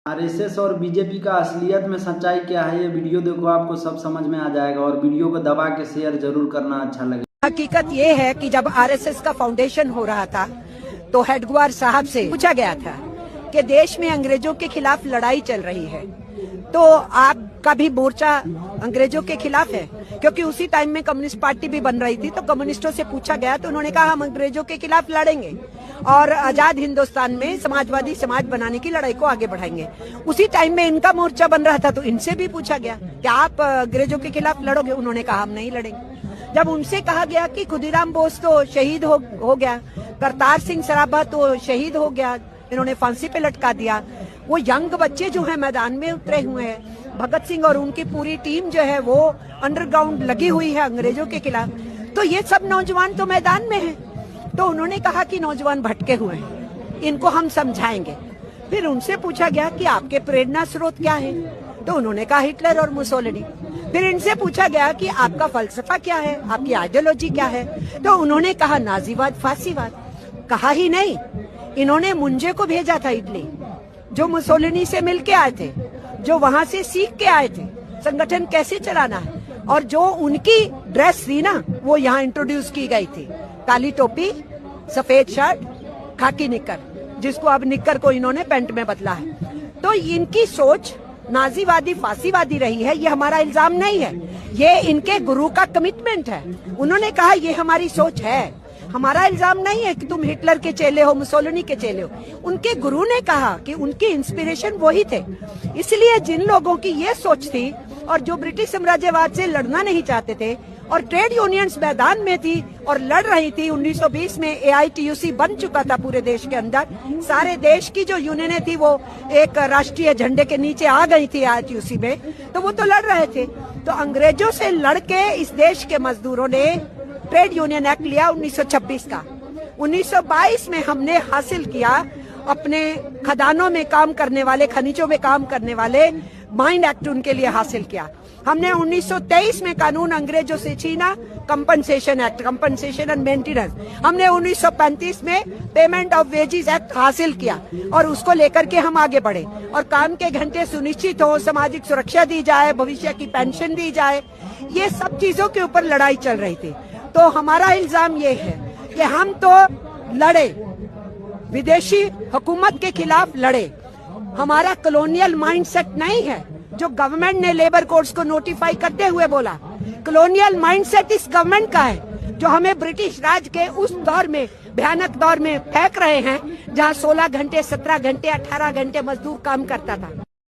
RSS और BJP का असलियत में सच्चाई क्या है, ये वीडियो देखो, आपको सब समझ में आ जाएगा। और वीडियो को दबा के शेयर जरूर करना, अच्छा लगे। हकीकत ये है कि जब आरएसएस का फाउंडेशन हो रहा था तो हेडगेवार साहब से पूछा गया था कि देश में अंग्रेजों के खिलाफ लड़ाई चल रही है, तो आपका भी मोर्चा अंग्रेजों के खिलाफ है? क्योंकि उसी टाइम में कम्युनिस्ट पार्टी भी बन रही थी, तो कम्युनिस्टों से पूछा गया तो उन्होंने कहा हम अंग्रेजों के खिलाफ लड़ेंगे और आजाद हिंदुस्तान में समाजवादी समाज बनाने की लड़ाई को आगे बढ़ाएंगे। उसी टाइम में इनका मोर्चा बन रहा था, तो इनसे भी पूछा गया कि आप अंग्रेजों के खिलाफ लड़ोगे? उन्होंने कहा हम नहीं लड़ेंगे। जब उनसे कहा गया कि खुदीराम बोस तो शहीद हो गया, करतार सिंह सराभा तो शहीद हो गया, इन्होंने फांसी पे लटका दिया, वो यंग बच्चे जो है मैदान में उतरे हुए हैं, भगत सिंह और उनकी पूरी टीम जो है वो अंडरग्राउंड लगी हुई है अंग्रेजों के खिलाफ, तो ये सब नौजवान तो मैदान में हैं। तो उन्होंने कहा कि नौजवान भटके हुए हैं, इनको हम समझाएंगे। फिर उनसे पूछा गया कि आपके प्रेरणा स्रोत क्या है, तो उन्होंने कहा हिटलर और मुसोलिनी। फिर इनसे पूछा गया कि आपका फलसफा क्या है, आपकी आइडियोलॉजी क्या है, तो उन्होंने कहा नाजीवाद, फासीवाद। कहा ही नहीं, इन्होंने मुंजे को भेजा था इटली, जो मुसोलिनी से मिलके आए थे, जो वहां से सीख के आए थे संगठन कैसे चलाना है, और जो उनकी ड्रेस थी ना वो यहाँ इंट्रोड्यूस की गई थी, काली टोपी, सफेद शर्ट, खाकी निक्कर, जिसको अब निक्कर को इन्होंने पैंट में बदला है। तो इनकी सोच नाजीवादी फासीवादी रही है, ये हमारा इल्जाम नहीं है, ये इनके गुरु का कमिटमेंट है। उन्होंने कहा ये हमारी सोच है, हमारा इल्जाम नहीं है कि तुम हिटलर के चेले हो, मुसोलिनी के चेले हो। उनके गुरु ने कहा कि उनकी इंस्पिरेशन वही थे। इसलिए जिन लोगों की ये सोच थी और जो ब्रिटिश साम्राज्यवाद से लड़ना नहीं चाहते थे और ट्रेड यूनियंस मैदान में थी और लड़ रही थी, 1920 में AITUC बन चुका था पूरे देश के अंदर, सारे देश की जो यूनियनें थी वो एक राष्ट्रीय झंडे के नीचे आ गई थी AITUC में, तो वो तो लड़ रहे थे। तो अंग्रेजों से लड़के इस देश के मजदूरों ने ट्रेड यूनियन एक्ट लिया 1926 का। 1922 में हमने हासिल किया अपने खदानों में काम करने वाले, खनिजों में काम करने वाले माइंड एक्ट उनके लिए हासिल किया। हमने 1923 में कानून अंग्रेजों से छीना, compensation act, compensation and maintenance. हमने 1935 में पेमेंट ऑफ वेजेस एक्ट हासिल किया और उसको लेकर के हम आगे बढ़े और काम के घंटे सुनिश्चित हो, सामाजिक सुरक्षा दी जाए, भविष्य की पेंशन दी जाए, ये सब चीजों के ऊपर लड़ाई चल रही थी। तो हमारा इल्जाम ये है कि हम तो लड़े, विदेशी हुकूमत के खिलाफ लड़े, हमारा कॉलोनियल माइंडसेट नहीं है जो गवर्नमेंट ने लेबर कोड्स को नोटिफाई करते हुए बोला। कॉलोनियल माइंडसेट इस गवर्नमेंट का है जो हमें ब्रिटिश राज के उस दौर में, भयानक दौर में फेंक रहे हैं जहां 16 घंटे, 17 घंटे, 18 घंटे मजदूर काम करता था।